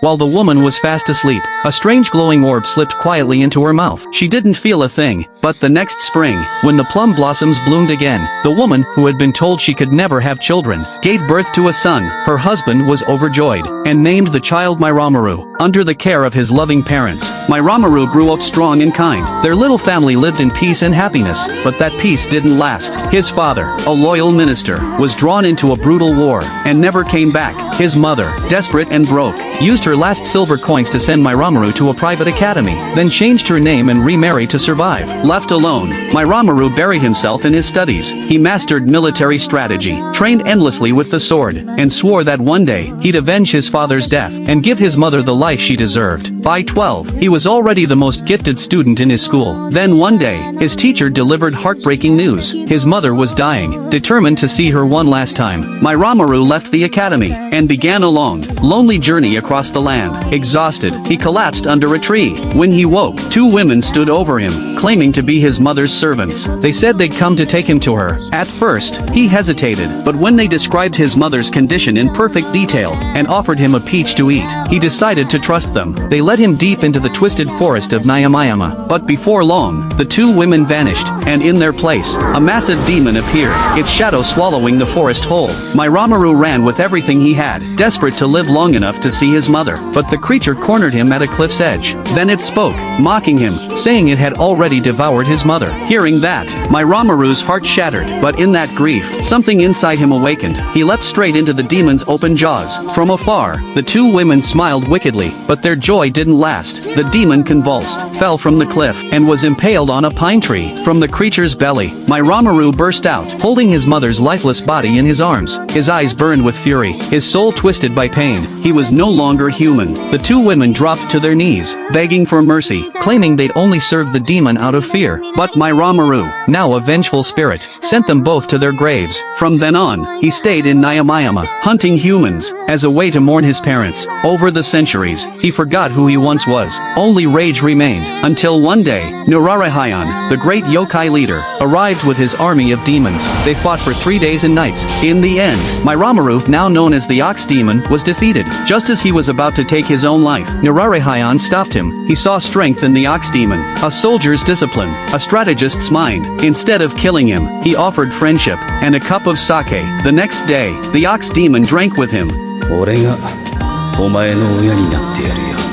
While the woman was fast asleep, a strange glowing orb slipped quietly into her mouth. She didn't feel a thing, but the next spring, when the plum blossoms bloomed again, the woman, who had been told she could never have children, gave birth to a son. Her husband was overjoyed, and named the child Myramaru, under the care of his loving parents. Myramaru grew up strong and kind. Their little family lived in peace and happiness, but that peace didn't last. His father, a loyal minister, was drawn into a brutal war, and never came back. His mother, desperate and broke, used her last silver coins to send Myramaru to a private academy, then changed her name and remarried to survive. Left alone, Myramaru buried himself in his studies. He mastered military strategy, trained endlessly with the sword, and swore that one day, he'd avenge his father's death, and give his mother the life she deserved. By 12, he was already the most gifted student in his school. Then one day, his teacher delivered heartbreaking news. His mother was dying. Determined to see her one last time, Myramaru left the academy, and began a long, lonely journey across the land. Exhausted, he collapsed under a tree. When he woke, two women stood over him, claiming to be his mother's servants. They said they'd come to take him to her. At first, he hesitated, but when they described his mother's condition in perfect detail, and offered him a peach to eat, he decided to trust them. They led him deep into the twisted forest of Myramaru. But before long, the two women vanished, and in their place, a massive demon appeared, its shadow swallowing the forest whole. Myramaru ran with everything he had, desperate to live long enough to see his mother, but the creature cornered him at a cliff's edge. Then it spoke, mocking him, saying it had already devoured his mother. Hearing that, Myramaru's heart shattered, but in that grief, something inside him awakened. He leapt straight into the demon's open jaws. From afar, the two women smiled wickedly, but their joy didn't last. The demon convulsed, fell from the cliff, and was impaled on a pine tree. From the creature's belly, Myramaru burst out, holding his mother's lifeless body in his arms. His eyes burned with fury, his soul twisted by pain. He was no longer human. The two women dropped to their knees, begging for mercy, claiming they'd only served the demon out of fear. But Myramaru, now a vengeful spirit, sent them both to their graves. From then on, he stayed in Myramaru, hunting humans, as a way to mourn his parents. Over the centuries, he forgot who he once was. Only rage remained, until one day, Myramaru, the great yokai leader, arrived with his army of demons. They fought for 3 days and nights. In the end, Myramaru, now known as the Ox Demon, was defeated. Just as he was about to take his own life, Myramaru stopped him. He saw strength in the Ox Demon, a soldier's discipline, a strategist's mind. Instead of killing him, he offered friendship, and a cup of sake. The next day, the Ox Demon drank with him. 俺がお前の親になってやるよ。